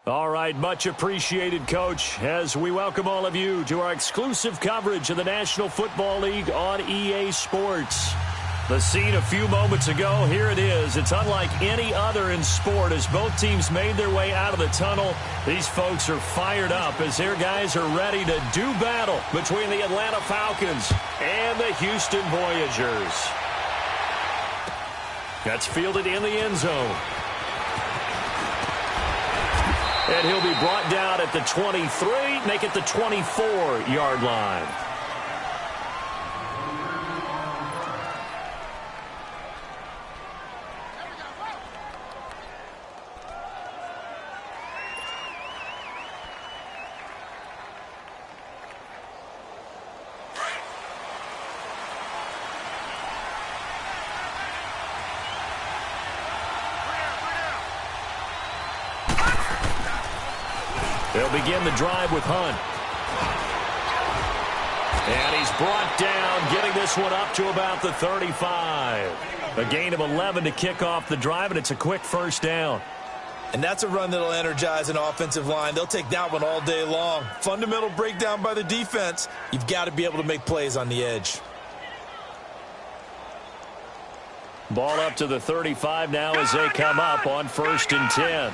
All right, much appreciated, Coach, as we welcome all of you to our exclusive coverage of the National Football League on EA Sports. The scene a few moments ago, here it is. It's unlike any other in sport as both teams made their way out of the tunnel. These folks are fired up as their guys are ready to do battle between the Atlanta Falcons and the Houston Voyagers. That's fielded in the end zone. And he'll be brought down at the 23, make it the 24-yard line. They'll begin the drive with Hunt. And he's brought down, getting this one up to about the 35. A gain of 11 to kick off the drive, and it's a quick first down. And that's a run that'll energize an offensive line. They'll take that one all day long. Fundamental breakdown by the defense. You've got to be able to make plays on the edge. Ball up to the 35 now as they come up on 1st and 10.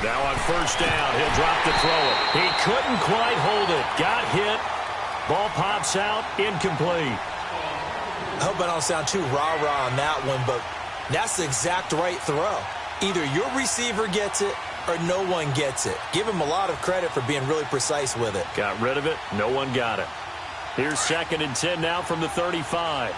Now on 1st down, he'll drop to throw it. He couldn't quite hold it. Got hit. Ball pops out, incomplete. I hope I don't sound too rah-rah on that one, but that's the exact right throw. Either your receiver gets it or no one gets it. Give him a lot of credit for being really precise with it. Got rid of it. No one got it. Here's 2nd and 10 now from the 35.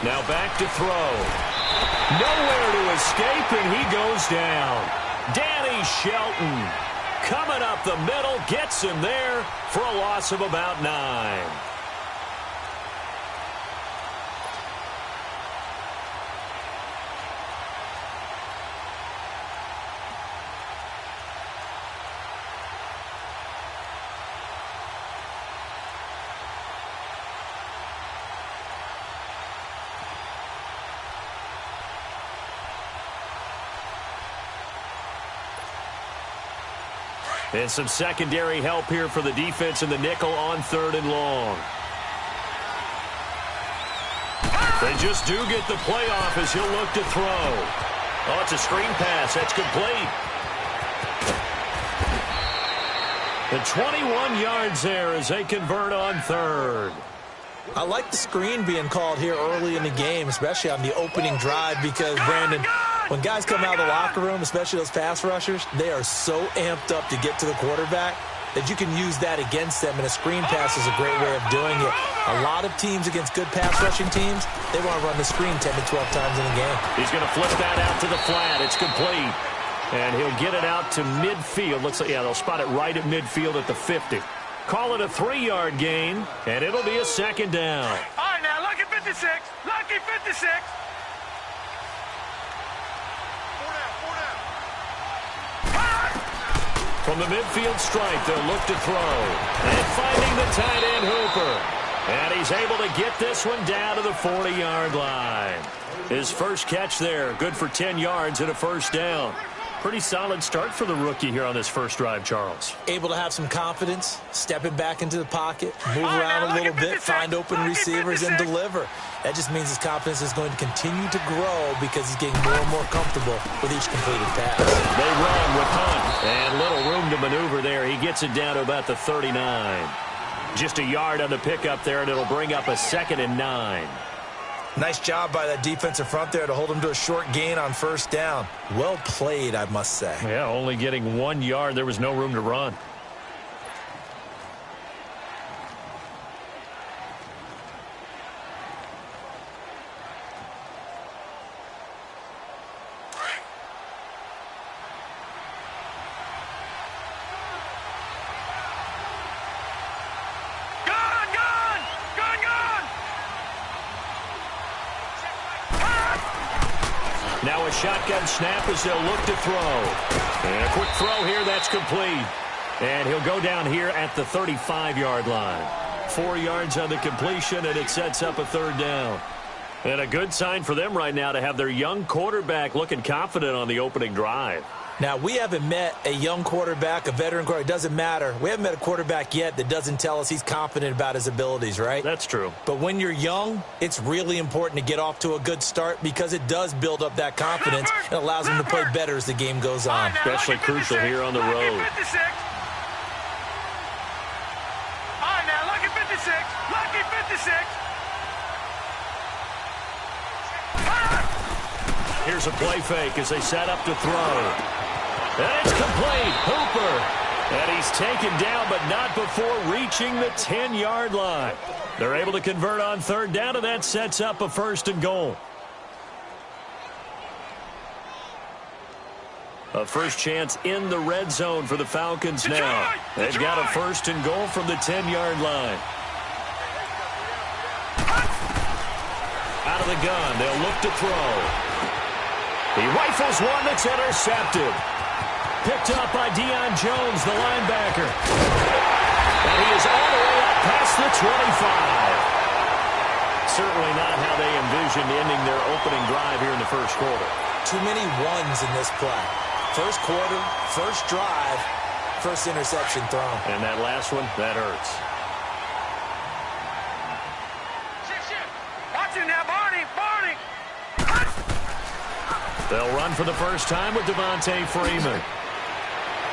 Now back to throw. Nowhere to escape, and he goes down. Danny Shelton coming up the middle, gets him there for a loss of about 9. And some secondary help here for the defense in the nickel on 3rd and long. They just do get the playoff as he'll look to throw. Oh, it's a screen pass. That's complete. The 21 yards there as they convert on 3rd. I like the screen being called here early in the game, especially on the opening drive, because, Brandon, when guys come out of the locker room, especially those pass rushers, they are so amped up to get to the quarterback that you can use that against them, and a screen pass is a great way of doing it. A lot of teams against good pass rushing teams, they want to run the screen 10 to 12 times in a game. He's going to flip that out to the flat. It's complete. And he'll get it out to midfield. Looks like, yeah, they'll spot it right at midfield at the 50. Call it a 3-yard gain, and it'll be a 2nd down. All right, now, lucky 56. Lucky 56. From the midfield stripe, they'll look to throw. And finding the tight end, Hooper. And he's able to get this one down to the 40-yard line. His first catch there, good for 10 yards and a 1st down. Pretty solid start for the rookie here on this first drive, Charles. Able to have some confidence, stepping back into the pocket, move around a little bit, find open receivers, and deliver. That just means his confidence is going to continue to grow because he's getting more and more comfortable with each completed pass. They run with Hunt, and little room to maneuver there. He gets it down to about the 39. Just a yard on the pickup there, and it'll bring up a 2nd and 9. Nice job by that defensive front there to hold him to a short gain on 1st down. Well played, I must say. Yeah, only getting 1 yard. There was no room to run. Now a shotgun snap as they'll look to throw. And a quick throw here, that's complete. And he'll go down here at the 35-yard line. 4 yards on the completion, and it sets up a third down. And a good sign for them right now to have their young quarterback looking confident on the opening drive. Now, we haven't met a young quarterback, a veteran quarterback. It doesn't matter. We haven't met a quarterback yet that doesn't tell us he's confident about his abilities, right? That's true. But when you're young, it's really important to get off to a good start because it does build up that confidence and allows him to play better as the game goes on. Especially crucial here on the road. All right, now look at 56. Lucky 56. Here's a play fake as they set up to throw. And it's complete. Hooper. And he's taken down, but not before reaching the 10-yard line. They're able to convert on third down, and that sets up a first and goal. A first chance in the red zone for the Falcons now. They've got a first and goal from the 10-yard line. Out of the gun, they'll look to throw. He rifles one that's intercepted. Picked up by Deion Jones, the linebacker. And he is all the way up past the 25. Certainly not how they envisioned ending their opening drive here in the first quarter. Too many ones in this play. First quarter, first drive, first interception thrown. And that last one, that hurts. Watch it now, Barney. They'll run for the first time with Devontae Freeman.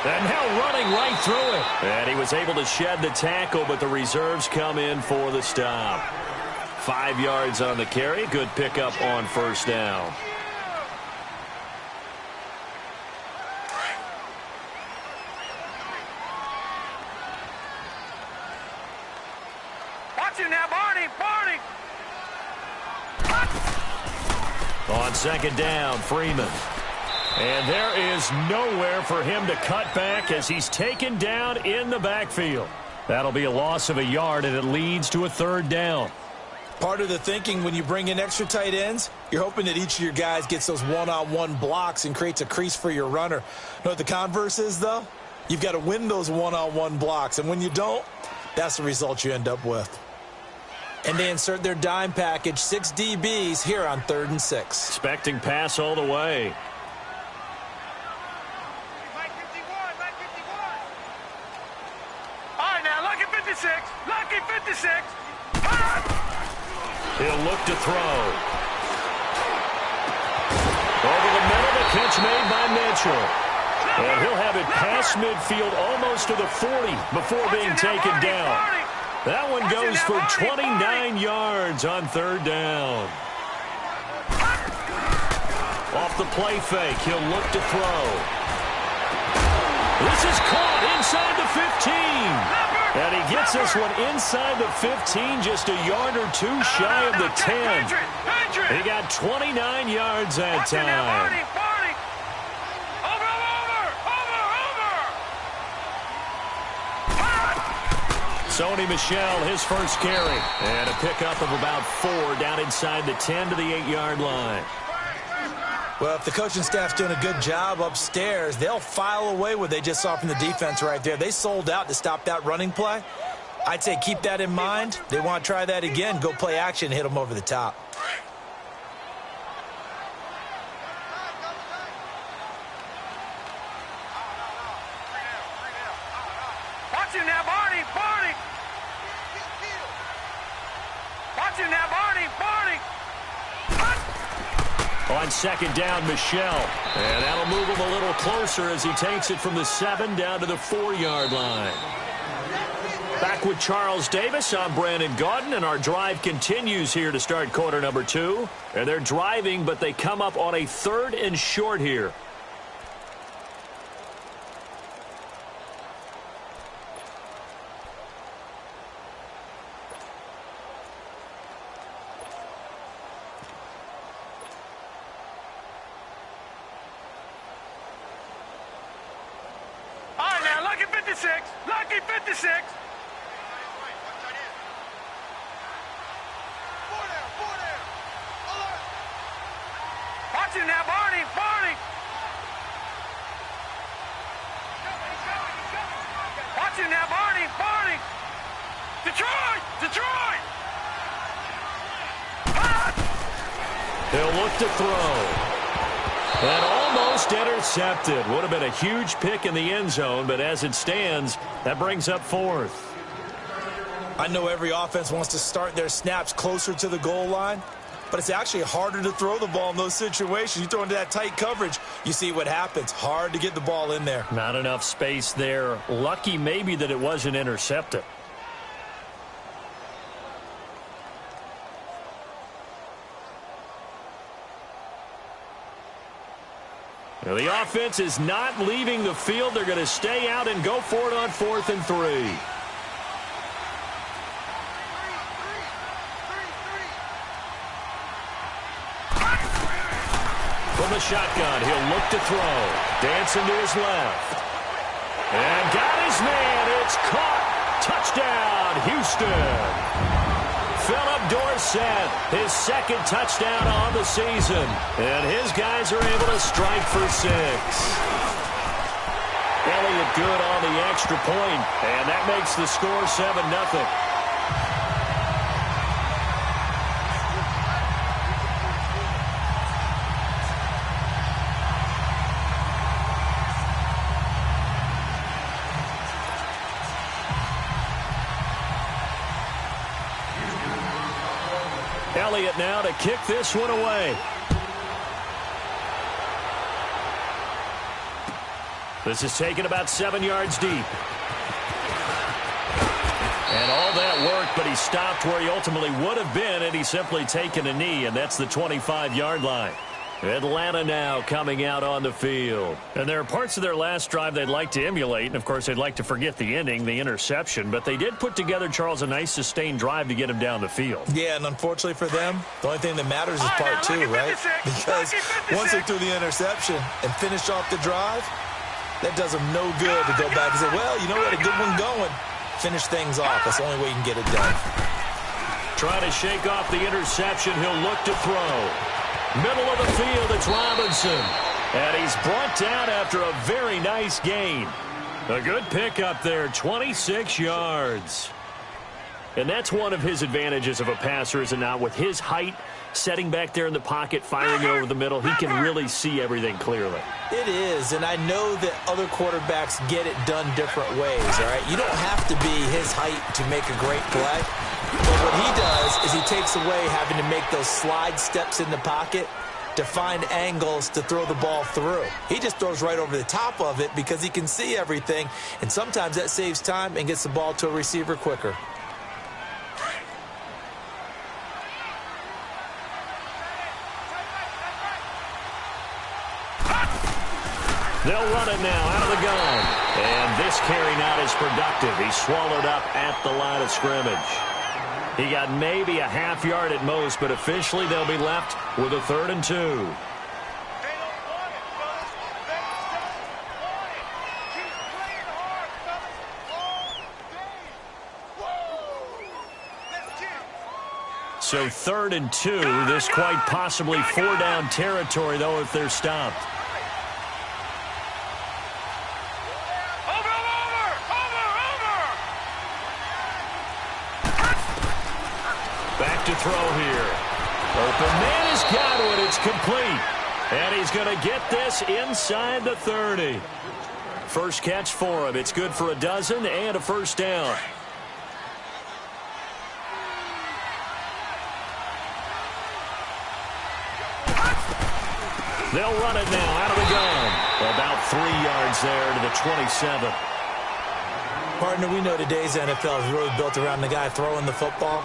And now running right through it. And he was able to shed the tackle, but the reserves come in for the stop. 5 yards on the carry. Good pickup on first down. Watch it now, Barney. On second down, Freeman. And there is nowhere for him to cut back as he's taken down in the backfield. That'll be a loss of a yard, and it leads to a third down. Part of the thinking when you bring in extra tight ends, you're hoping that each of your guys gets those one-on-one blocks and creates a crease for your runner. You know what the converse is, though? You've got to win those one-on-one blocks, and when you don't, that's the result you end up with. And they insert their dime package, 6 DBs here on 3rd and 6. Expecting pass all the way. All right, now, lucky 56. Lucky 56. He'll look to throw. Over the middle, the catch made by Mitchell. And he'll have it past midfield almost to the 40 before being taken down. That one goes for 29 yards on third down. Off the play fake, he'll look to throw. This is caught inside the 15. And he gets this one inside the 15, just a yard or two shy of the 10. He got 29 yards that time. Sony Michel, his first carry. And a pickup of about 4 down inside the 10 to the 8-yard line. Well, if the coaching staff's doing a good job upstairs, they'll file away what they just saw from the defense right there. They sold out to stop that running play. I'd say keep that in mind. They want to try that again. Go play action, hit them over the top. Watch him now, Barney. Watch him now, Barney. On second down, Michel. And that'll move him a little closer as he takes it from the 7 down to the 4-yard line. Back with Charles Davis, I'm Brandon Gaudin, and our drive continues here to start quarter number 2. And they're driving, but they come up on a 3rd and short here. Lucky 56. Watch him now, Barney. He'll look to throw. And almost intercepted. Would have been a huge pick in the end zone, but as it stands, that brings up 4th. I know every offense wants to start their snaps closer to the goal line, but it's actually harder to throw the ball in those situations. You throw into that tight coverage, you see what happens. Hard to get the ball in there. Not enough space there. Lucky maybe that it wasn't intercepted. Now, the offense is not leaving the field. They're going to stay out and go for it on 4th and 3. From the shotgun, he'll look to throw. Dancing to his left. And got his man. It's caught. Touchdown, Houston. Philip Dorsett, his 2nd touchdown on the season. And his guys are able to strike for 6. Elliott good on the extra point, and that makes the score 7-0. Elliott now to kick this one away. This is taken about 7 yards deep. And all that work, but he stopped where he ultimately would have been, and he's simply taken a knee, and that's the 25-yard line. Atlanta now coming out on the field. And there are parts of their last drive they'd like to emulate, and of course they'd like to forget the ending, the interception, but they did put together, Charles, a nice sustained drive to get him down the field. Yeah, and unfortunately for them, the only thing that matters is part 2, right? Because once they threw the interception and finished off the drive, that does them no good to go back and say, well, you know, we had a good one going. Finish things off. That's the only way you can get it done. Trying to shake off the interception. He'll look to throw. Middle of the field, it's Robinson. And he's brought down after a very nice gain. A good pickup there, 26 yards. And that's one of his advantages of a passer, is it not? With his height, setting back there in the pocket, firing it over the middle, he can really see everything clearly. It is, and I know that other quarterbacks get it done different ways, all right? You don't have to be his height to make a great play. But what he does is he takes away having to make those slide steps in the pocket to find angles to throw the ball through. He just throws right over the top of it because he can see everything, and sometimes that saves time and gets the ball to a receiver quicker. They'll run it now out of the gun. And this carry not as productive. He's swallowed up at the line of scrimmage. He got maybe a half yard at most, but officially they'll be left with a 3rd and 2. So 3rd and 2. This quite possibly 4-down territory, though, if they're stopped. To throw here. Open man has got it. It's complete. And he's going to get this inside the 30. First catch for him. It's good for a dozen and a first down. They'll run it now out of the gun. About 3 yards there to the 27. Partner, we know today's NFL is really built around the guy throwing the football.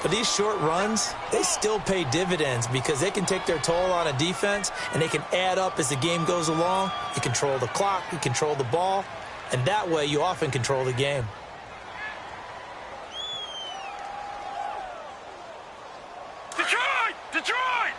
But these short runs, they still pay dividends because they can take their toll on a defense, and they can add up as the game goes along. You control the clock, you control the ball, and that way you often control the game. Detroit! Detroit!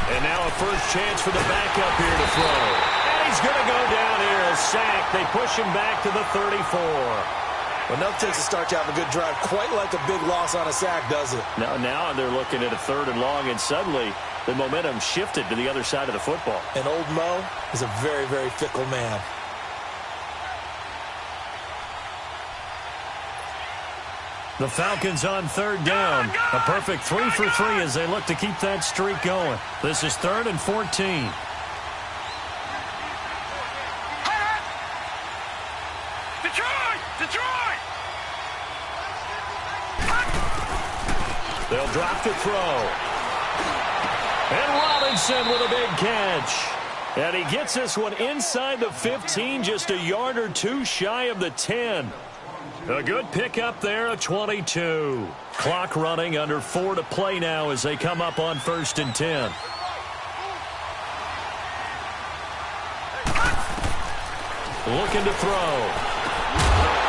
And now a first chance for the backup here to throw. And he's going to go down here, a sack. They push him back to the 34. Well, enough takes a start to have a good drive. Quite like a big loss on a sack, does it? Now they're looking at a 3rd and long, and suddenly the momentum shifted to the other side of the football. And old Mo is a very, very fickle man. The Falcons on third down. A perfect 3 for 3 as they look to keep that streak going. This is 3rd and 14. Detroit! They'll drop to throw. And Robinson with a big catch. And he gets this one inside the 15, just a yard or two shy of the 10. A good pickup there, a 22. Clock running, under 4 to play now as they come up on 1st and 10. Looking to throw.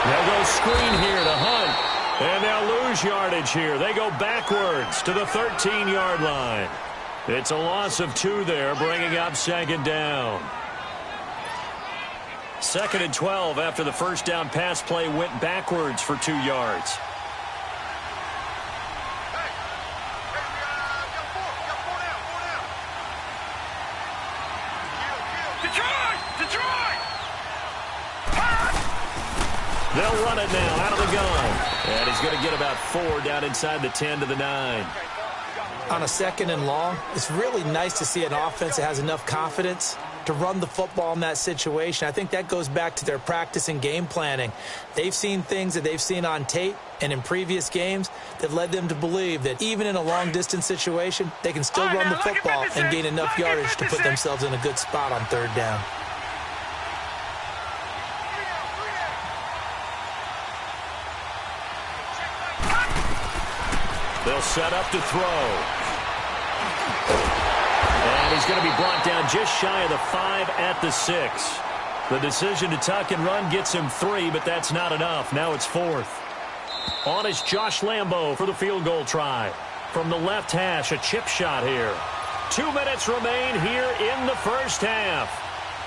They'll go screen here to Hunt. And they'll lose yardage here. They go backwards to the 13-yard line. It's a loss of 2 there, bringing up 2nd down. 2nd and 12 after the first down pass play went backwards for 2 yards. Detroit! They'll run it now out of the gun. And he's going to get about 4 down inside the 10 to the 9. On a 2nd and long, it's really nice to see an offense that has enough confidence to run the football in that situation. I think that goes back to their practice and game planning. They've seen things that they've seen on tape and in previous games that led them to believe that even in a long-distance situation, they can still run the football and gain enough yardage to put themselves in a good spot on 3rd down. They'll set up to throw. And he's going to be brought down just shy of the 5 at the 6. The decision to tuck and run gets him 3, but that's not enough. Now it's 4th. On is Josh Lambo for the field goal try. From the left hash, a chip shot here. 2 minutes remain here in the first half.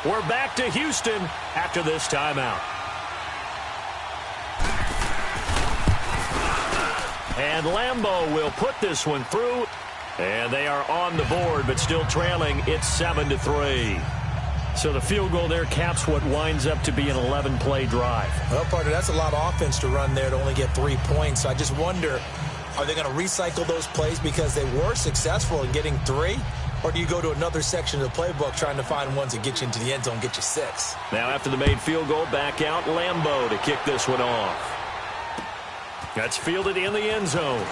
We're back to Houston after this timeout. And Lambo will put this one through. And they are on the board, but still trailing. It's 7-3. So the field goal there caps what winds up to be an 11-play drive. Well, partner, that's a lot of offense to run there to only get 3 points. So I just wonder, are they going to recycle those plays because they were successful in getting 3? Or do you go to another section of the playbook trying to find ones that get you into the end zone, get you 6? Now after the made field goal, back out Lambo to kick this one off. That's fielded in the end zone.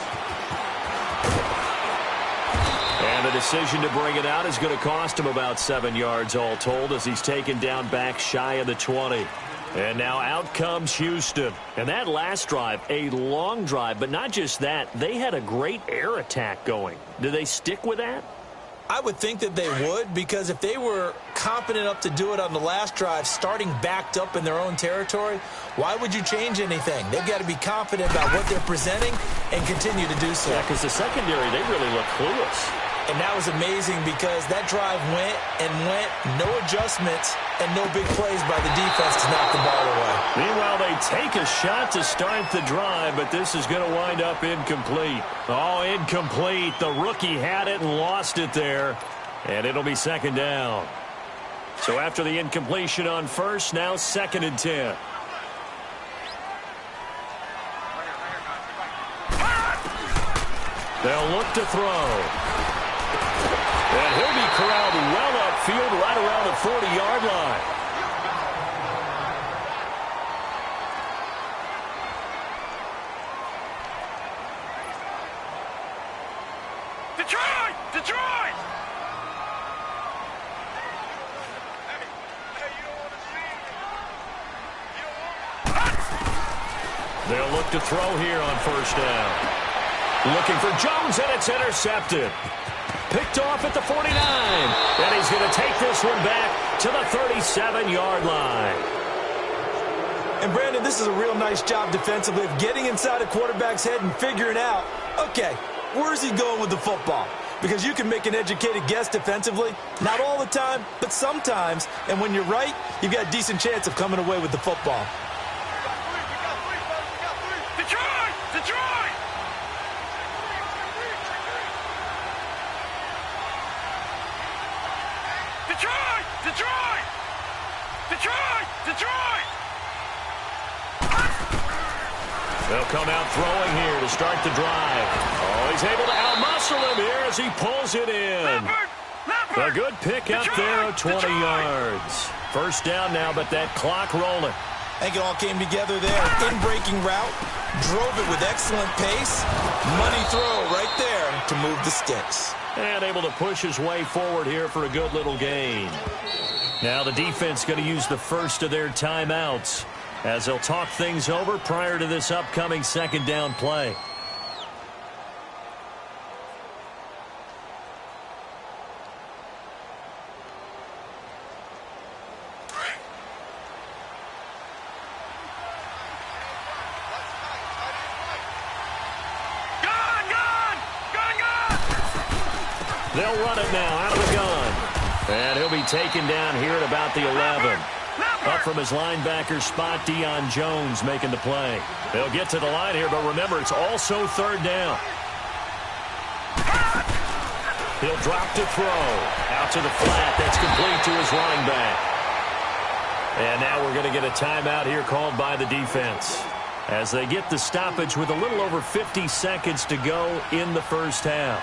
And the decision to bring it out is going to cost him about 7 yards all told as he's taken down back shy of the 20. And now out comes Houston. And that last drive, a long drive, but not just that. They had a great air attack going. Do they stick with that? I would think that they would, because if they were competent enough to do it on the last drive, starting backed up in their own territory, why would you change anything? They've got to be confident about what they're presenting and continue to do so. Yeah, because the secondary, they really look clueless. And that was amazing because that drive went and went, no adjustments, and no big plays by the defense to knock the ball away. Meanwhile, they take a shot to start the drive, but this is going to wind up incomplete. Oh, incomplete. The rookie had it and lost it there, and it'll be 2nd down. So after the incompletion on 1st, now 2nd and 10. They'll look to throw. And he'll be corralled well upfield right around the 40-yard line. Detroit! They'll look to throw here on 1st down. Looking for Jones, and it's intercepted. Picked off at the 49. And he's going to take this one back to the 37-yard line. And, Brandon, this is a real nice job defensively of getting inside a quarterback's head and figuring out, okay, where's he going with the football? Because you can make an educated guess defensively. Not all the time, but sometimes. And when you're right, you've got a decent chance of coming away with the football. Detroit! Detroit! Detroit! Detroit! Detroit! They'll come out throwing here to start the drive. Oh, he's able to outmuscle him here as he pulls it in. A good pick up there of 20 yards. First down now, but that clock rolling. I think it all came together there. In-breaking route, drove it with excellent pace. Money throw right there to move the sticks. And able to push his way forward here for a good little gain. Now the defense going to use the first of their timeouts as they'll talk things over prior to this upcoming second down play. They'll run it now out of the gun. And he'll be taken down here at about the 11. Up from his linebacker spot, Deion Jones making the play. They'll get to the line here, but remember, it's also third down. He'll drop to throw. Out to the flat. That's complete to his running back. And now we're going to get a timeout here called by the defense as they get the stoppage with a little over 50 seconds to go in the first half.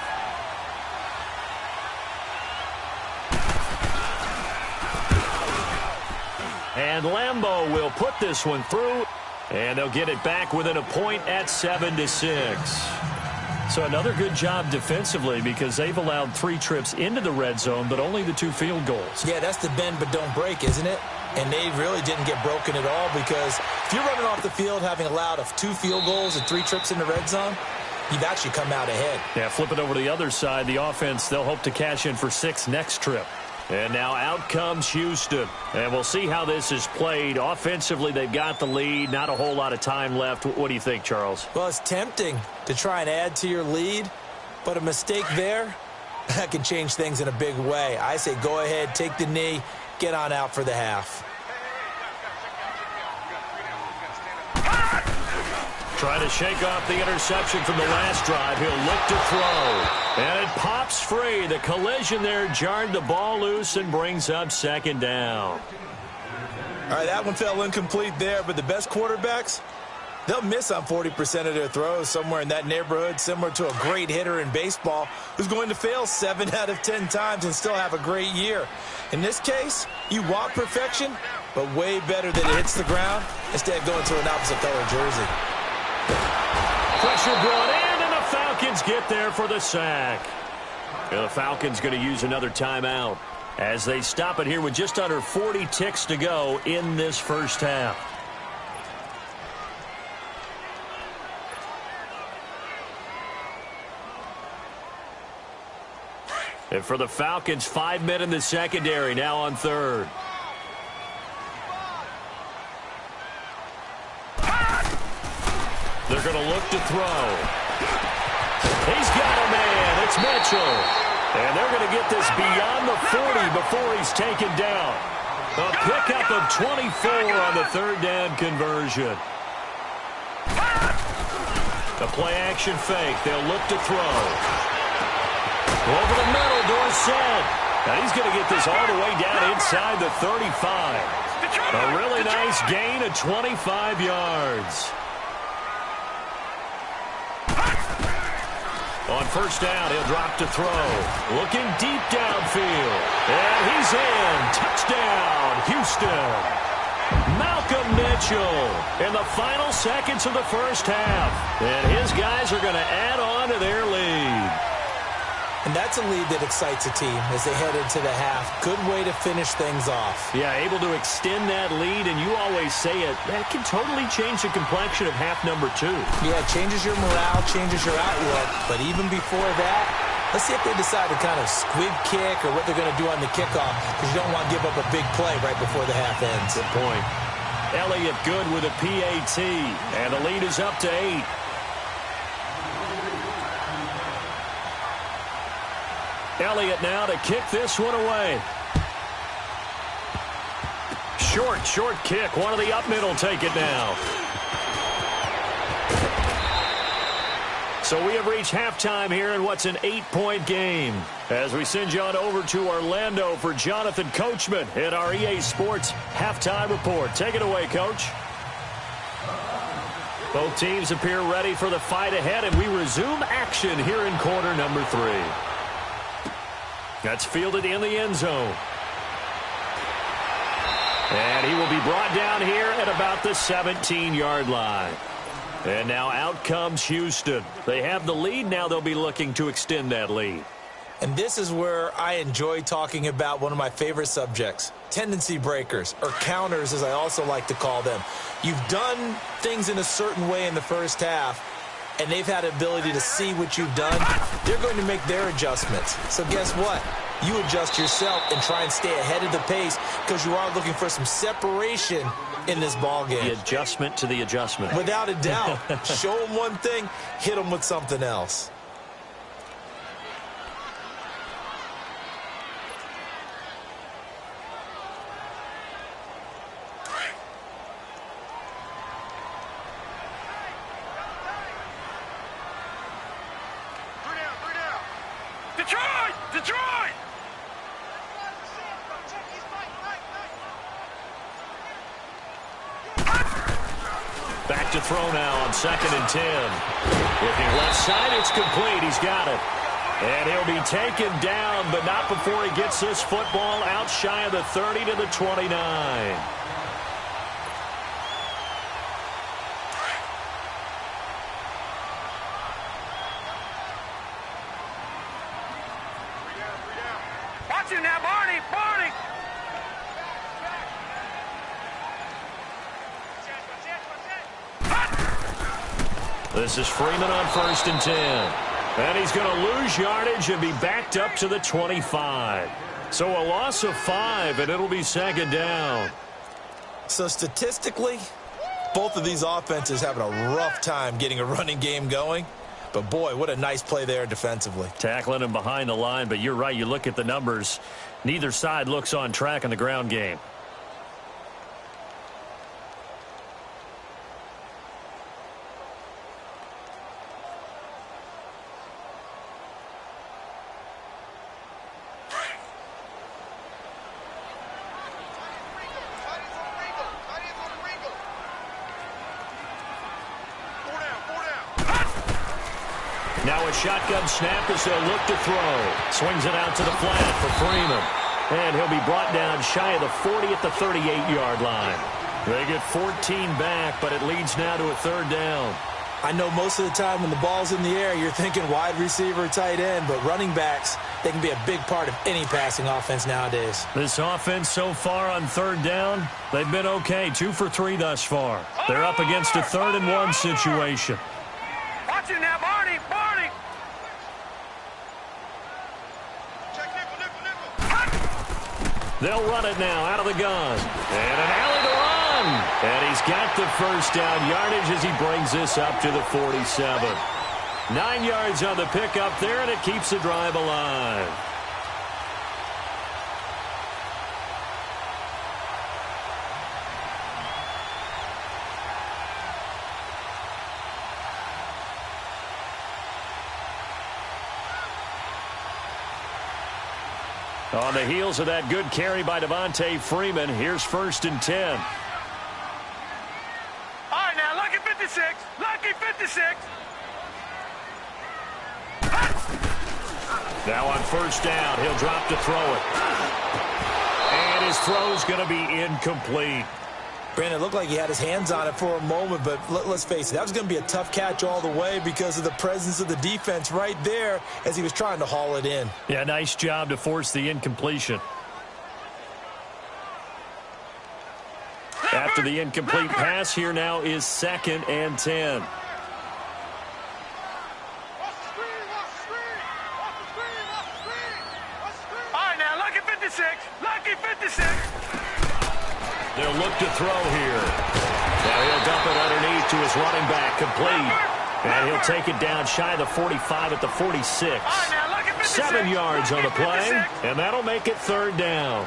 And Lambeau will put this one through, and they'll get it back within a point at 7-6. So another good job defensively because they've allowed 3 trips into the red zone, but only the 2 field goals. Yeah, that's the bend but don't break, isn't it? And they really didn't get broken at all because if you're running off the field having allowed 2 field goals and 3 trips in the red zone, you've actually come out ahead. Yeah, flip it over to the other side. The offense, they'll hope to cash in for 6 next trip. And now out comes Houston. And we'll see how this is played. Offensively, they've got the lead. Not a whole lot of time left. What do you think, Charles? Well, it's tempting to try and add to your lead, but a mistake there, that can change things in a big way. I say go ahead, take the knee, get on out for the half. Trying to shake off the interception from the last drive. He'll look to throw. And it pops free. The collision there jarred the ball loose and brings up second down. All right, that one fell incomplete there, but the best quarterbacks, they'll miss on 40% of their throws, somewhere in that neighborhood, similar to a great hitter in baseball who's going to fail 7 out of 10 times and still have a great year. In this case, you want perfection, but way better that it hits the ground instead of going to an opposite color jersey. Pressure brought in, and the Falcons get there for the sack. And the Falcons going to use another timeout as they stop it here with just under 40 ticks to go in this first half. And for the Falcons, 5 men in the secondary, now on third. They're going to look to throw. He's got a man. It's Mitchell. And they're going to get this beyond the 40 before he's taken down. A pickup of 24 on the third down conversion. The play-action fake. They'll look to throw. Over the middle, Dorsett. Now he's going to get this all the way down inside the 35. A really nice gain of 25 yards. On first down, he'll drop to throw. Looking deep downfield. And he's in. Touchdown, Houston. Malcolm Mitchell in the final seconds of the first half. And his guys are going to add on to their lead. And that's a lead that excites a team as they head into the half. Good way to finish things off. Yeah, able to extend that lead, and you always say it, that can totally change the complexion of half number 2. Yeah, it changes your morale, changes your outlook. But even before that, let's see if they decide to kind of squib kick or what they're going to do on the kickoff, because you don't want to give up a big play right before the half ends. Good point. Elliott good with a PAT, and the lead is up to 8. Elliott now to kick this one away. Short kick. One of the up middle take it now. So we have reached halftime here in what's an 8-point game. As we send you on over to Orlando for Jonathan Coachman in our EA Sports Halftime Report. Take it away, Coach. Both teams appear ready for the fight ahead, and we resume action here in quarter number 3. That's fielded in the end zone. And he will be brought down here at about the 17-yard line. And now out comes Houston. They have the lead. Now they'll be looking to extend that lead. And this is where I enjoy talking about one of my favorite subjects, tendency breakers, or counters as I also like to call them. You've done things in a certain way in the first half, and they've had the ability to see what you've done. They're going to make their adjustments. So guess what? You adjust yourself and try and stay ahead of the pace because you are looking for some separation in this ball game. The adjustment to the adjustment. Without a doubt. Show them one thing, hit them with something else. Detroit! Back to throw now on 2nd and 10. Looking left side, it's complete. He's got it. And he'll be taken down, but not before he gets this football out shy of the 30 to the 29. Watch him now, Barney! Barney! This is Freeman on 1st and 10. And he's going to lose yardage and be backed up to the 25. So a loss of 5, and it'll be 2nd down. So statistically, both of these offenses having a rough time getting a running game going. But, boy, what a nice play there defensively. Tackling him behind the line, but you're right. You look at the numbers. Neither side looks on track in the ground game. Now a shotgun snap as they'll look to throw. Swings it out to the flat for Freeman. And he'll be brought down shy of the 40 at the 38-yard line. They get 14 back, but it leads now to a 3rd down. I know most of the time when the ball's in the air, you're thinking wide receiver, tight end, but running backs, they can be a big part of any passing offense nowadays. This offense so far on 3rd down, they've been okay. 2 for 3 thus far. They're up against a 3rd and 1 situation. Watch him now, Barney! Barney! They'll run it now out of the gun. And an alley to run. And he's got the first down yardage as he brings this up to the 47. 9 yards on the pickup there, and it keeps the drive alive. On the heels of that good carry by Devontae Freeman, here's 1st and 10. All right, now, lucky 56. Lucky 56. Now on 1st down, he'll drop to throw it. And his throw's going to be incomplete. Brandon, it looked like he had his hands on it for a moment, but let's face it, that was going to be a tough catch all the way because of the presence of the defense right there as he was trying to haul it in. Yeah, nice job to force the incompletion. After the incomplete pass, here now is 2nd and 10. All right, now, lucky 56. Lucky 56. They'll look to throw here. Now he'll dump it underneath to his running back, complete. And he'll take it down shy of the 45 at the 46. 7 yards on the play, and that'll make it 3rd down.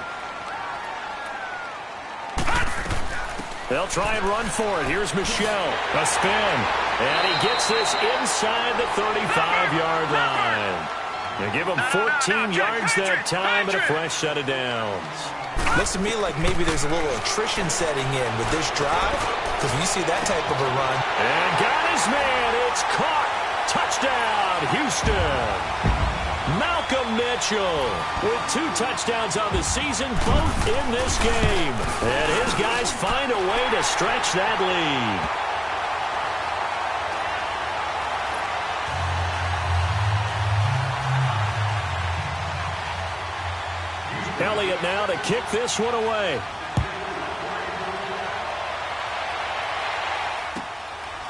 They'll try and run for it. Here's Michelle. A spin. And he gets this inside the 35-yard line. They give him 14 yards that time and a fresh set of downs. Looks to me like maybe there's a little attrition setting in with this drive, because when you see that type of a run. And got his man. It's caught. Touchdown, Houston. Malcolm Mitchell with 2 touchdowns on the season, both in this game. And his guys find a way to stretch that lead. Elliott now to kick this one away.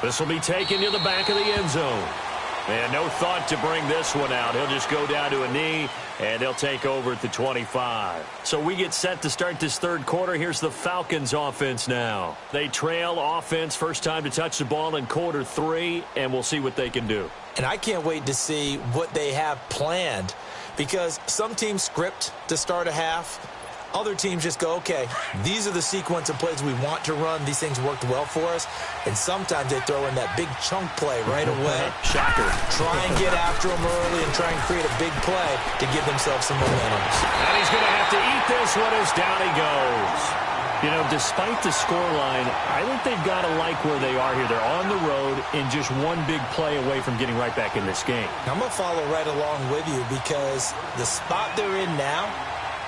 This will be taken to the back of the end zone. And no thought to bring this one out. He'll just go down to a knee, and they'll take over at the 25. So we get set to start this third quarter. Here's the Falcons offense now. They trail offense, first time to touch the ball in quarter 3, and we'll see what they can do. And I can't wait to see what they have planned, because some teams script to start a half. Other teams just go, okay, these are the sequence of plays we want to run. These things worked well for us. And sometimes they throw in that big chunk play right away. Shocker. Try and get after them early and try and create a big play to give themselves some momentum. And he's going to have to eat this one as down he goes. You know, despite the scoreline, I think they've got to like where they are here. They're on the road and just one big play away from getting right back in this game. I'm going to follow right along with you, because the spot they're in now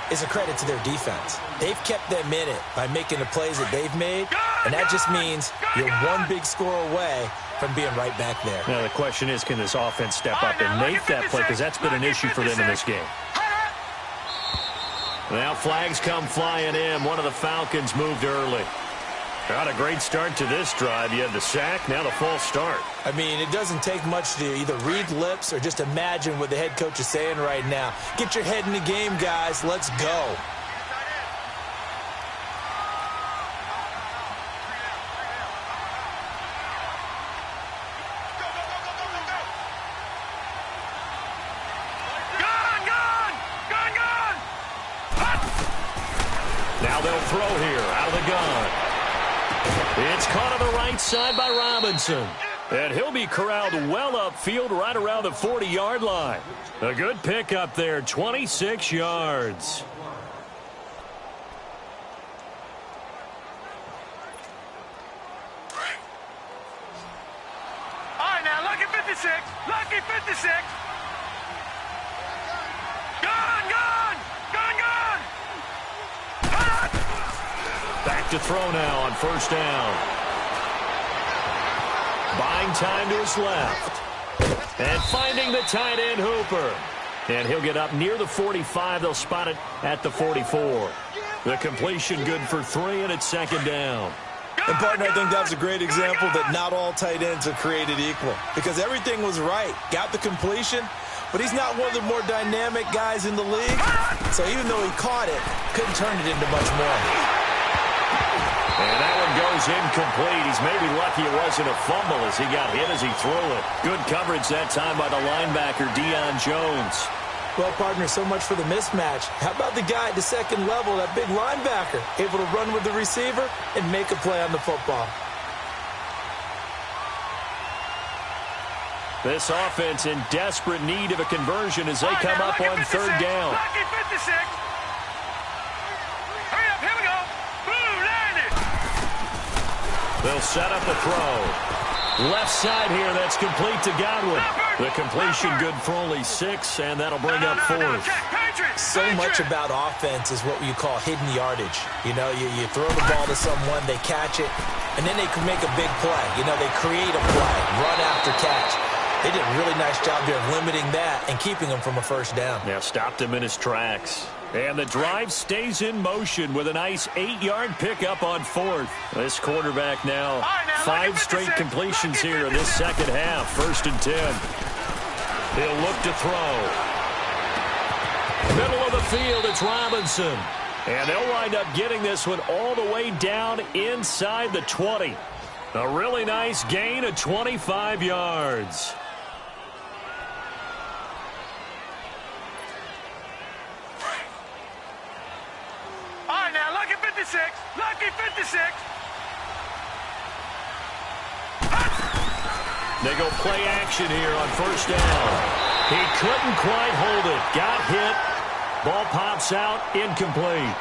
is a credit to their defense. They've kept them in it by making the plays that they've made, and that just means you're one big score away from being right back there. Now, the question is, can this offense step up and make that play, because that's been an issue for them in this game. Now flags come flying in. One of the Falcons moved early. Got a great start to this drive. You had the sack, now the false start. I mean, it doesn't take much to either read lips or just imagine what the head coach is saying right now. Get your head in the game, guys. Let's go. Now they'll throw here out of the gun. It's caught on the right side by Robinson. And he'll be corralled well upfield right around the 40-yard line. A good pickup there, 26 yards. All right, now, lucky 56. Lucky 56. Back to throw now on first down. Buying time to his left. And finding the tight end, Hooper. And he'll get up near the 45. They'll spot it at the 44. The completion good for 3, and it's second down. And, partner, I think that was a great example that not all tight ends are created equal, because everything was right. Got the completion, but he's not one of the more dynamic guys in the league. So even though he caught it, couldn't turn it into much more. And that one goes incomplete. He's maybe lucky it wasn't a fumble as he got hit as he threw it. Good coverage that time by the linebacker, Deion Jones. Well, partner, so much for the mismatch. How about the guy at the second level, that big linebacker, able to run with the receiver and make a play on the football? This offense in desperate need of a conversion as they come up on third down. Lucky 56. Hurry up, here we go. Boom, landed. They'll set up a throw. Left side here, that's complete to Godwin. The completion good for only 6, and that'll bring up 4th. So much about offense is what you call hidden yardage. You know, you throw the ball to someone, they catch it, and then they can make a big play. You know, they create a play, run after catch. They did a really nice job there of limiting that and keeping him from a first down. Yeah, stopped him in his tracks. And the drive stays in motion with a nice 8-yard pickup on 4th. This quarterback now, 5 straight completions here in this second half. 1st and 10. He'll look to throw. Middle of the field, it's Robinson. And they'll wind up getting this one all the way down inside the 20. A really nice gain of 25 yards. All right, now, lucky 56. Lucky 56. They go play action here on first down. He couldn't quite hold it. Got hit. Ball pops out. Incomplete.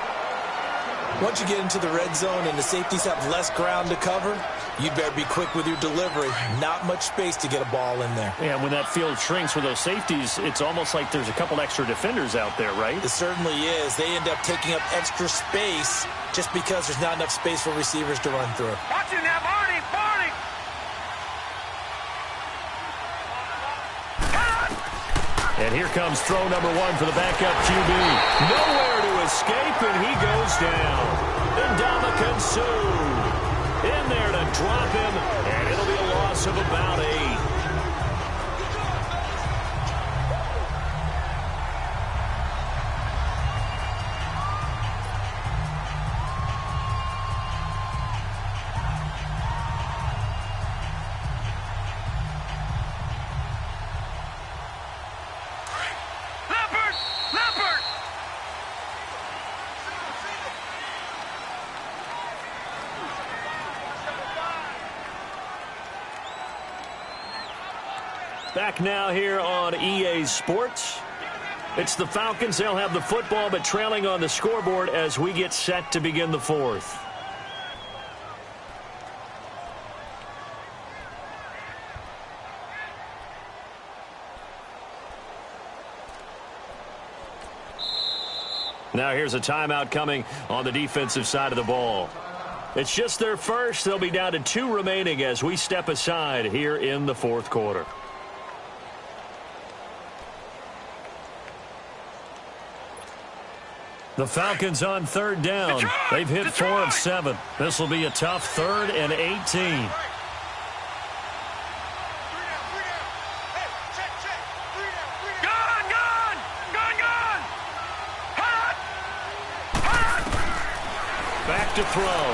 Once you get into the red zone and the safeties have less ground to cover, you better be quick with your delivery. Not much space to get a ball in there. Yeah, when that field shrinks with those safeties, it's almost like there's a couple extra defenders out there, right? It certainly is. They end up taking up extra space just because there's not enough space for receivers to run through. Watch him now, Barney! Barney! And here comes throw number one for the backup QB. Nowhere to escape, and he goes down. Ndamukong Suh in there to drop him, and it'll be a loss of about 8. Back now here on EA Sports. It's the Falcons. They'll have the football, but trailing on the scoreboard as we get set to begin the fourth. Now here's a timeout coming on the defensive side of the ball. It's just their first. They'll be down to 2 remaining as we step aside here in the fourth quarter. The Falcons on third down. They've hit 4 of 7. This will be a tough 3rd and 18. Back to throw.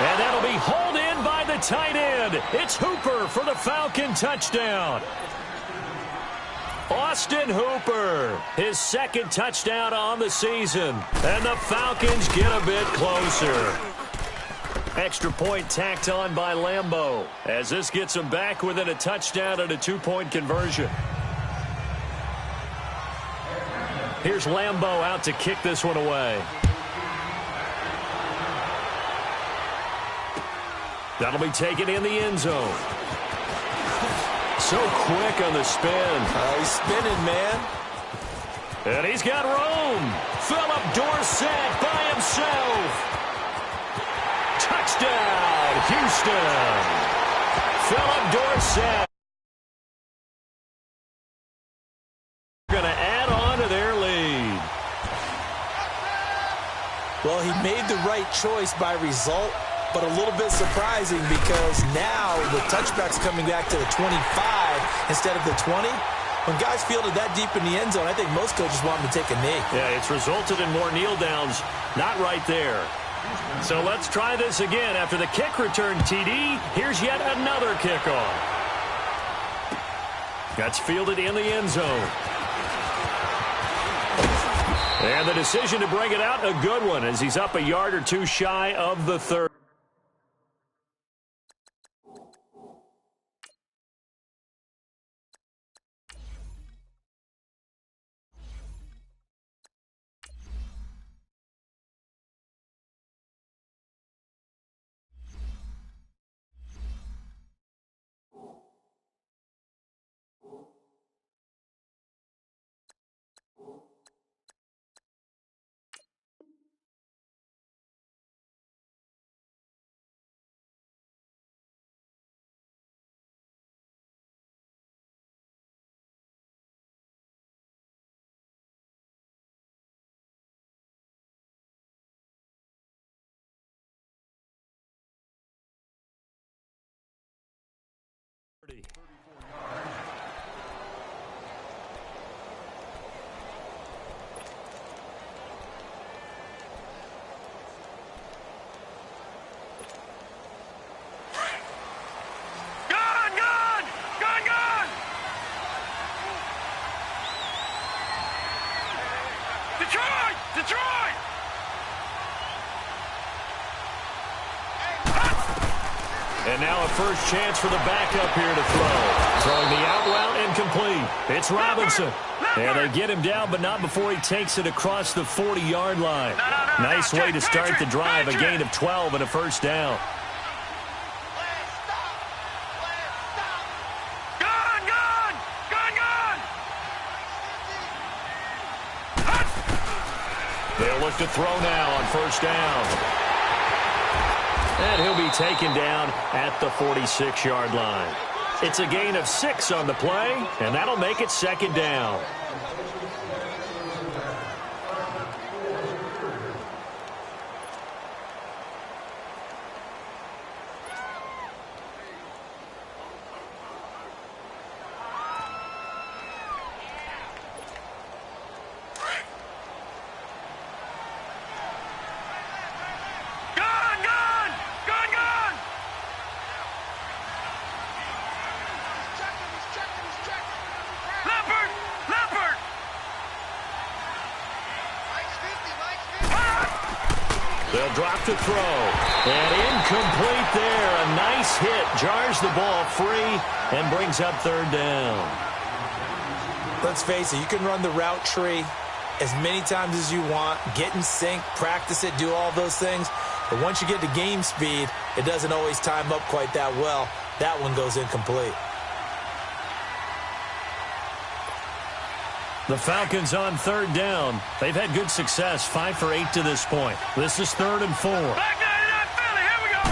And that'll be hauled in by the tight end. It's Hooper for the Falcon touchdown. Austin Hooper, his 2nd touchdown on the season. And the Falcons get a bit closer. Extra point tacked on by Lambeau as this gets them back within a touchdown and a 2-point conversion. Here's Lambeau out to kick this one away. That'll be taken in the end zone. So quick on the spin. He's spinning, man. And he's got room. Philip Dorsett by himself. Touchdown, Houston. Philip Dorsett. Going to add on to their lead. Well, he made the right choice by result, but a little bit surprising because now the touchback's coming back to the 25 instead of the 20. When guys fielded that deep in the end zone, I think most coaches want them to take a knee. Yeah, it's resulted in more kneel downs. Not right there. So let's try this again. After the kick return TD, here's yet another kickoff. That's fielded in the end zone. And the decision to bring it out, a good one, as he's up a yard or 2 shy of the 30. And now a first chance for the backup here to throw. Throwing the out route incomplete. It's Robinson. And they get him down, but not before he takes it across the 40-yard line. Nice way to start the drive. A gain of 12 and a first down. They'll look to throw now on first down. And he'll be taken down at the 46-yard line. It's a gain of 6 on the play, and that'll make it second down. They'll drop to throw. And incomplete there. A nice hit. Jars the ball free and brings up third down. Let's face it, you can run the route tree as many times as you want, get in sync, practice it, do all those things. But once you get to game speed, it doesn't always time up quite that well. That one goes incomplete. The Falcons on third down. They've had good success, 5 for 8 to this point. This is 3rd and 4. Back 99 Philly, here we go.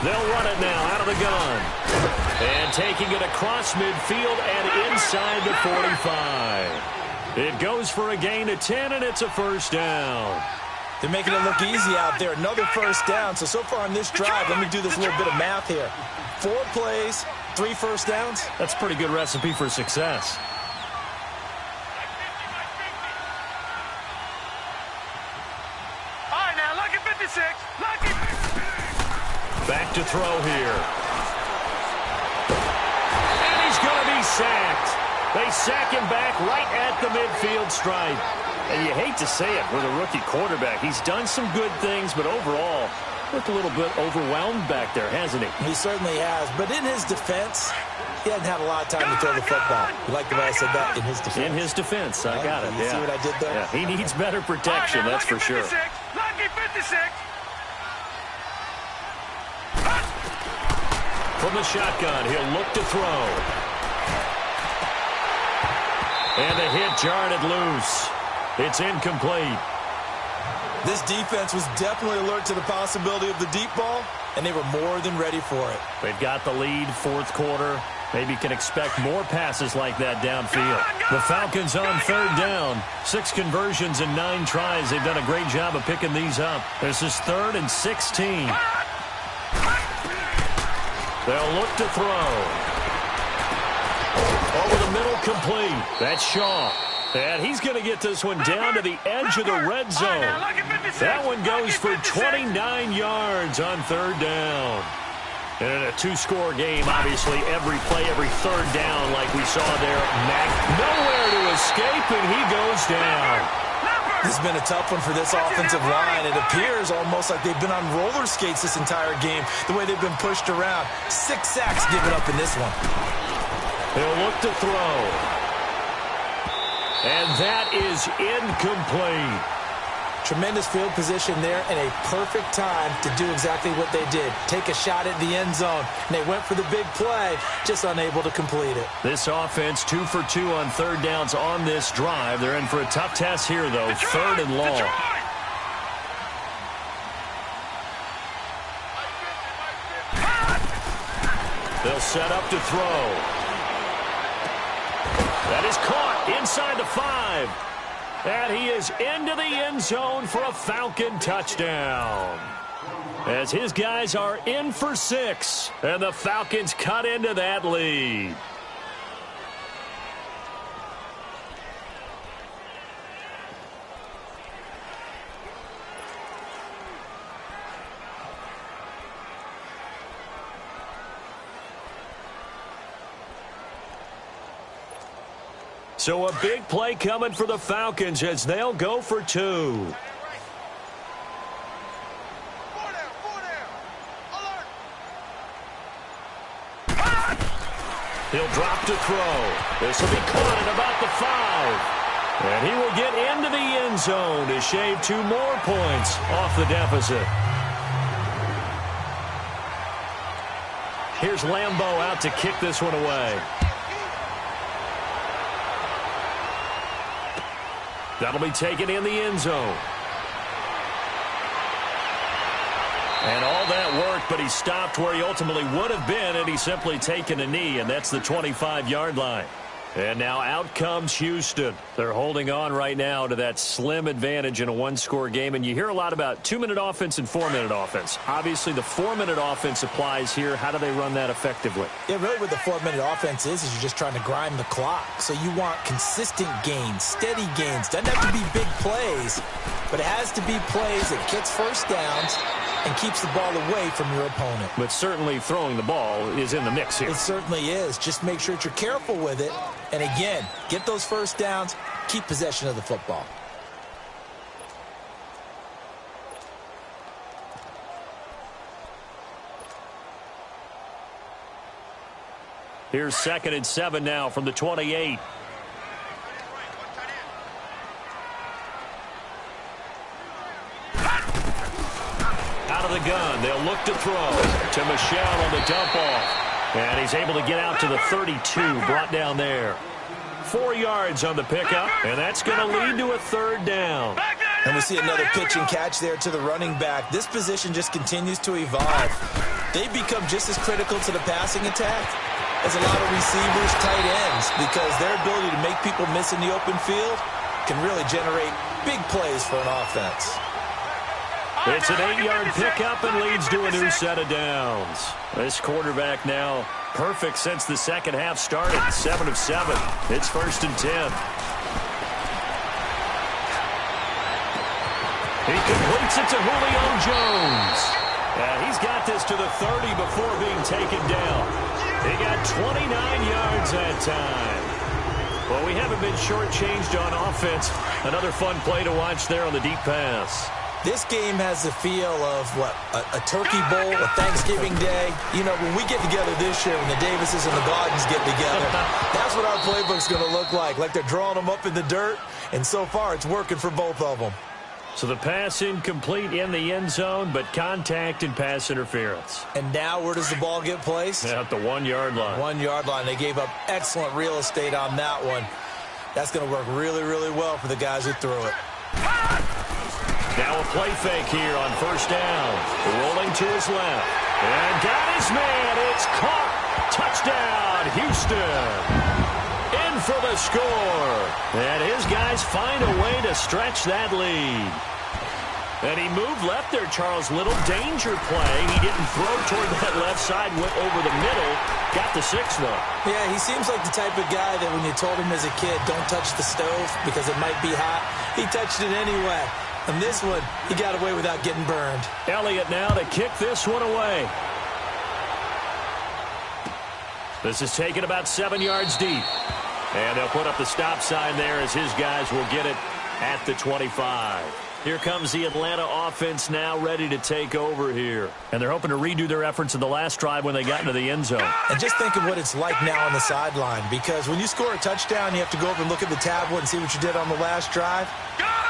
They'll run it now out of the gun. And taking it across midfield and inside the 45. It goes for a gain of 10, and it's a first down. They're making it look easy out there. Another first down. So far on this drive, let me do this little bit of math here. 4 plays, 3 first downs. That's a pretty good recipe for success. Back to throw here. And he's going to be sacked. They sack him back right at the midfield stripe. And you hate to say it with a rookie quarterback. He's done some good things, but overall, looked a little bit overwhelmed back there, hasn't he? He certainly has. But in his defense, he hasn't had a lot of time to throw the football. You like the way I said that? In his defense. In his defense. I got it. You see what I did there? Yeah, he needs better protection, that's for sure. Lucky 56. From the shotgun, he'll look to throw. And the hit jarred it loose. It's incomplete. This defense was definitely alert to the possibility of the deep ball, and they were more than ready for it. They've got the lead, 4th quarter. Maybe can expect more passes like that downfield. The Falcons on 3rd down. 6 conversions and 9 tries. They've done a great job of picking these up. This is 3rd and 16. They'll look to throw. Over the middle, complete. That's Shaw. And he's going to get this one down to the edge of the red zone. That one goes for 29 yards on 3rd down. And in a 2-score game, obviously, every play, every 3rd down like we saw there. Nowhere to escape, and he goes down. This has been a tough one for this offensive line. It appears almost like they've been on roller skates this entire game, the way they've been pushed around. 6 sacks given up in this one. They'll look to throw. And that is incomplete. Tremendous field position there and a perfect time to do exactly what they did. Take a shot at the end zone. And they went for the big play, just unable to complete it. This offense 2 for 2 on 3rd downs on this drive. They're in for a tough test here, though. 3rd and long. They'll set up to throw. That is caught inside the 5. And he is into the end zone for a Falcon touchdown. As his guys are in for 6. And the Falcons cut into that lead. So a big play coming for the Falcons as they'll go for 2. He'll drop to throw. This will be caught at about the 5. And he will get into the end zone to shave 2 more points off the deficit. Here's Lambeau out to kick this one away. That'll be taken in the end zone. And all that worked, but he stopped where he ultimately would have been, and he's simply taken a knee, and that's the 25-yard line. And now out comes Houston. They're holding on right now to that slim advantage in a one-score game. And you hear a lot about 2-minute offense and 4-minute offense. Obviously, the 4-minute offense applies here. How do they run that effectively? Yeah, really what the 4-minute offense is you're just trying to grind the clock. So you want consistent gains, steady gains. Doesn't have to be big plays, but it has to be plays that gets first downs and keeps the ball away from your opponent. But certainly throwing the ball is in the mix here. It certainly is. Just make sure that you're careful with it. And again, get those first downs, keep possession of the football. Here's 2nd and 7 now from the 28. Out of the gun, they'll look to throw to Michel on the dump off. And he's able to get out to the 32, brought down there. 4 yards on the pickup, and that's going to lead to a 3rd down. And we see another pitch and catch there to the running back. This position just continues to evolve. They become just as critical to the passing attack as a lot of receivers, tight ends, because their ability to make people miss in the open field can really generate big plays for an offense. It's an 8-yard pickup and leads to a new set of downs. This quarterback now perfect since the second half started. 7 of 7. It's 1st and 10. He completes it to Julio Jones. He's got this to the 30 before being taken down. He got 29 yards that time. Well, we haven't been shortchanged on offense. Another fun play to watch there on the deep pass. This game has the feel of, a turkey bowl, a Thanksgiving day. You know, when we get together this year, when the Davises and the Gardens get together, that's what our playbook's going to look like they're drawing them up in the dirt, and so far it's working for both of them. So the pass incomplete in the end zone, but contact and pass interference. And now where does the ball get placed? At the 1-yard line. 1-yard line. They gave up excellent real estate on that one. That's going to work really, really well for the guys who threw it. Now a play fake here on 1st down. Rolling to his left. And got his man. It's caught. Touchdown, Houston. In for the score. And his guys find a way to stretch that lead. And he moved left there, Charles. Little danger play. He didn't throw toward that left side. Went over the middle. Got the 6th one. Yeah, he seems like the type of guy that when you told him as a kid, don't touch the stove because it might be hot, he touched it anyway. And this one, he got away without getting burned. Elliott now to kick this one away. This is taken about 7 yards deep. And they'll put up the stop sign there as his guys will get it at the 25. Here comes the Atlanta offense now ready to take over here. And they're hoping to redo their efforts in the last drive when they got into the end zone. And just think of what it's like now on the sideline, because when you score a touchdown, you have to go over and look at the tablet and see what you did on the last drive.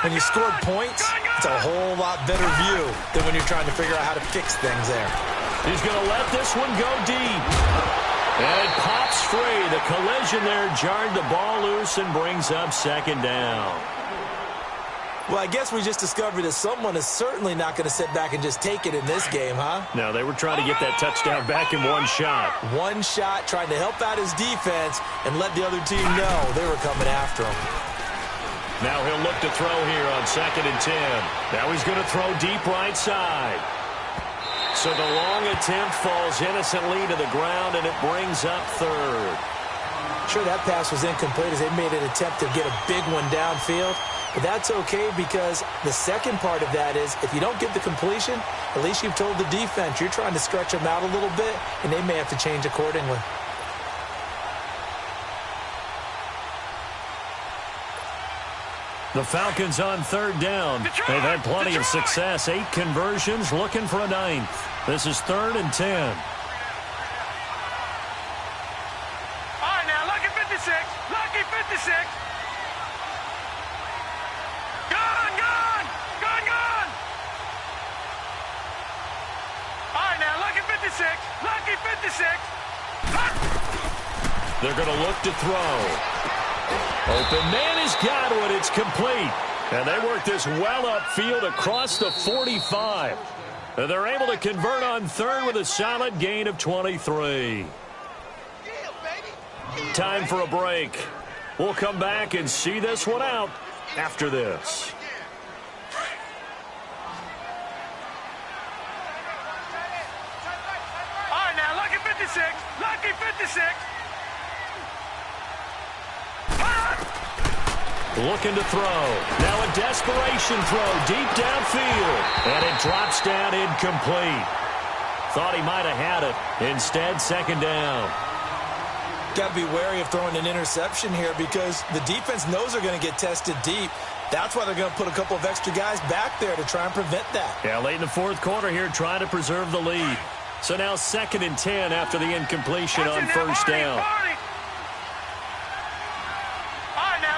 When you scored points, it's a whole lot better view than when you're trying to figure out how to fix things there. He's going to let this one go deep. And it pops free. The collision there jarred the ball loose and brings up 2nd down. Well, I guess we just discovered that someone is certainly not going to sit back and just take it in this game, huh? No, they were trying to get that touchdown back in one shot. One shot, trying to help out his defense and let the other team know they were coming after him. Now he'll look to throw here on 2nd and 10. Now he's going to throw deep right side. So the long attempt falls innocently to the ground, and it brings up 3rd. Sure, that pass was incomplete as they made an attempt to get a big one downfield. But that's okay, because the second part of that is if you don't get the completion, at least you've told the defense you're trying to stretch them out a little bit, and they may have to change accordingly. The Falcons on 3rd down. They've had plenty of success. 8 conversions, looking for a 9th. This is 3rd and 10. They're going to look to throw. Open man has got one. It's complete. And they work this well upfield across the 45. And they're able to convert on third with a solid gain of 23. Time for a break. We'll come back and see this one out after this. All right, now, lucky 56. Lucky 56. Looking to throw. Now a desperation throw deep downfield. And it drops down incomplete. Thought he might have had it. Instead, second down. Got to be wary of throwing an interception here because the defense knows they're going to get tested deep. That's why they're going to put a couple of extra guys back there to try and prevent that. Yeah, late in the fourth quarter here, trying to preserve the lead. So now 2nd and 10 after the incompletion on first down.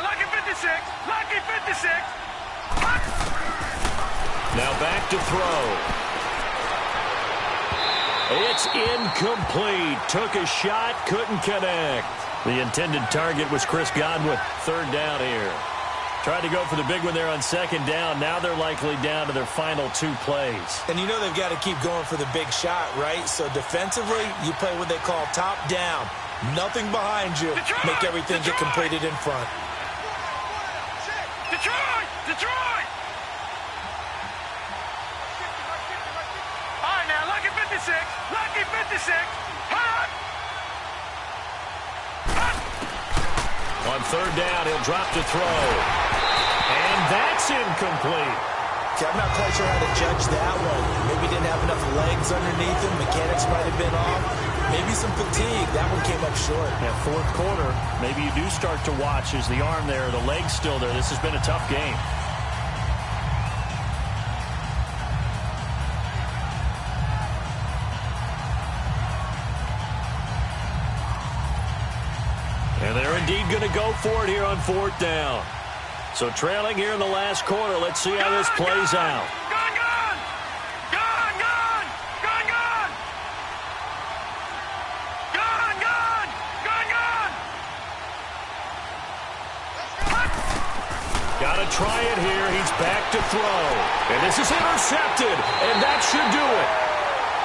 Lucky 56. Lucky 56. Now back to throw. It's incomplete. Took a shot, couldn't connect. The intended target was Chris Godwin. Third down here. Tried to go for the big one there on second down. Now they're likely down to their final 2 plays. And you know they've got to keep going for the big shot, right? So defensively, you play what they call top down. Nothing behind you. Make everything get completed in front. Detroit! Detroit! All right, now, lucky 56. Lucky 56. Hot! On third down, he'll drop to throw. And that's incomplete. Okay, I'm not quite sure how to judge that one. Maybe didn't have enough legs underneath him. Mechanics might have been off. Maybe some fatigue. That one came up short. Yeah, fourth quarter, maybe you do start to watch as the arm there, the leg's still there. This has been a tough game. And they're indeed going to go for it here on fourth down. So trailing here in the last quarter, let's see how this plays out. Gone, gone! Gone, gone! Gone, gone! Gone, gone! Gone, gone! Got to try it here. He's back to throw. And this is intercepted. And that should do it.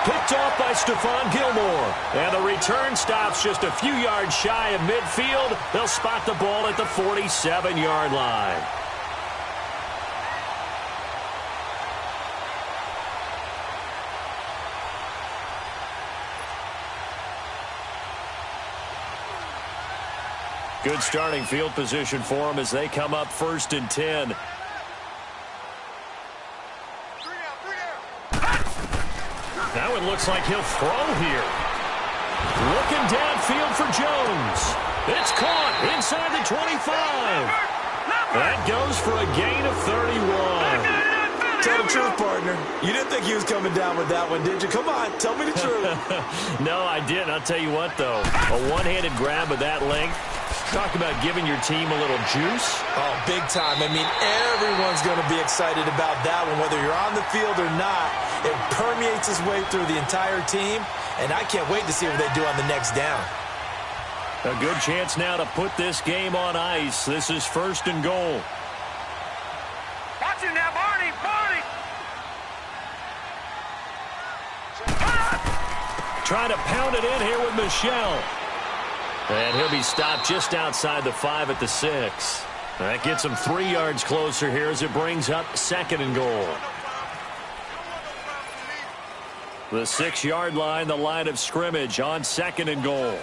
Picked off by Stephon Gilmore. And the return stops just a few yards shy of midfield. They'll spot the ball at the 47-yard line. Good starting field position for them as they come up 1st and 10. Now it looks like he'll throw here. Looking downfield for Jones. It's caught inside the 25. That goes for a gain of 31. Tell the truth, partner. You didn't think he was coming down with that one, did you? Come on, tell me the truth. No, I didn't. I'll tell you what, though. A one-handed grab of that length. Talk about giving your team a little juice. Oh, big time. I mean, everyone's going to be excited about that one, whether you're on the field or not. It permeates its way through the entire team, and I can't wait to see what they do on the next down. A good chance now to put this game on ice. This is 1st and goal. Watch it now, Barney! Barney! Trying to pound it in here with Michelle. And he'll be stopped just outside the 5 at the 6. That gets him 3 yards closer here as it brings up 2nd and goal. The 6-yard line, the line of scrimmage on 2nd and goal.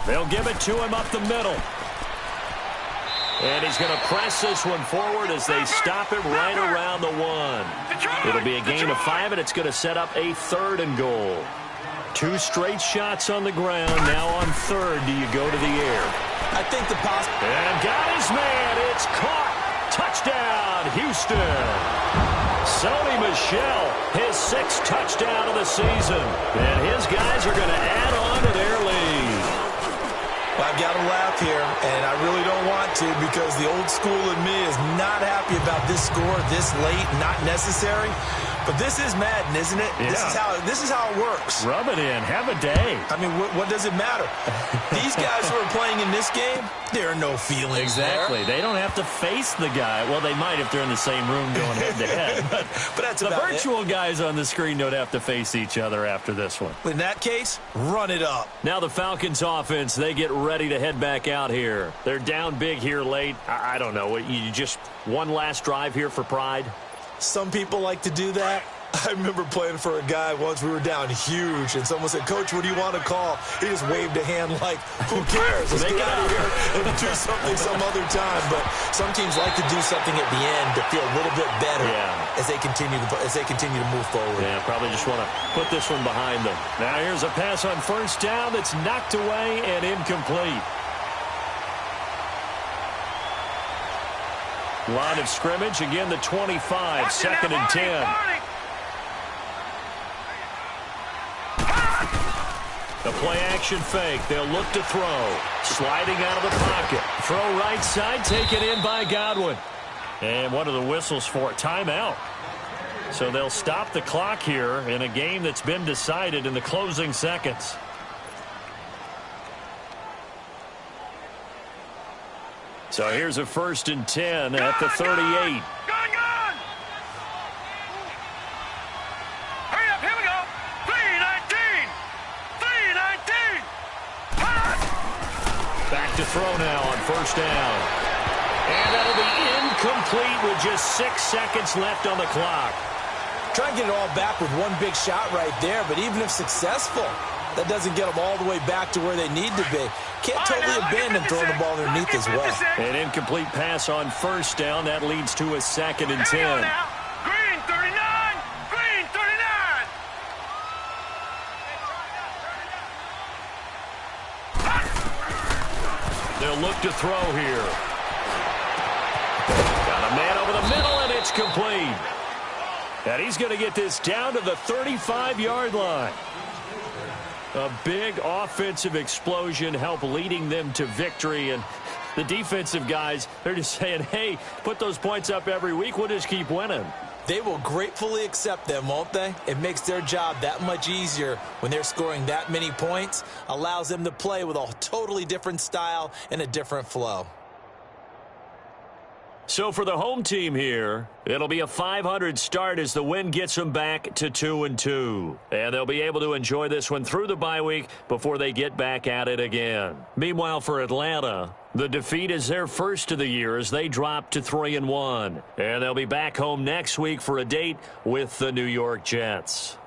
They'll give it to him up the middle. And he's going to press this one forward as they stop him right around the 1. It'll be a gain of 5, and it's going to set up a 3rd and goal. 2 straight shots on the ground. Now on 3rd, do you go to the air? I think the pass. And got his man. It's caught. Touchdown, Houston. Sony Michel, his 6th touchdown of the season. And his guys are going to add on to their lead. Well, I've got to laugh here, and I really don't want to because the old school in me is not happy about this score this late, not necessary. But this is Madden, isn't it? Yeah. This is how it works. Rub it in. Have a day. I mean, what does it matter? These guys who are playing in this game, there are no feelings Exactly. there. They don't have to face the guy. Well, they might if they're in the same room going head-to-head. But that's the about virtual guys on the screen don't have to face each other after this one. In that case, run it up. Now the Falcons offense, they get ready to head back out here. They're down big here late. I don't know. You just one last drive here for pride? Some people like to do that. I remember playing for a guy once. We were down huge, and someone said, "Coach, what do you want to call?" He just waved a hand like, who cares? Let's get out of here and do something some other time. But some teams like to do something at the end to feel a little bit better as they continue to move forward. Yeah, probably just want to put this one behind them. Now here's a pass on first down that's knocked away and incomplete. Line of scrimmage, again the 25, second and 10. The play-action fake. They'll look to throw. Sliding out of the pocket. Throw right side, taken in by Godwin. And what are the whistles for? Timeout. So they'll stop the clock here in a game that's been decided in the closing seconds. So here's a 1st and 10 at the 38. Back to throw now on first down. And that'll be incomplete with just 6 seconds left on the clock. Try and get it all back with one big shot right there, but even if successful, that doesn't get them all the way back to where they need to be. Can't totally abandon throwing the ball underneath as well. An incomplete pass on first down. That leads to a 2nd and 10. Green 39! Green 39! They'll look to throw here. Got a man over the middle, and it's complete. And he's going to get this down to the 35-yard line. A big offensive explosion helped leading them to victory. And the defensive guys, they're just saying, hey, put those points up every week. We'll just keep winning. They will gratefully accept them, won't they? It makes their job that much easier when they're scoring that many points. Allows them to play with a totally different style and a different flow. So for the home team here, it'll be a 500 start as the win gets them back to 2-2. And they'll be able to enjoy this one through the bye week before they get back at it again. Meanwhile, for Atlanta, the defeat is their first of the year as they drop to 3-1. And they'll be back home next week for a date with the New York Jets.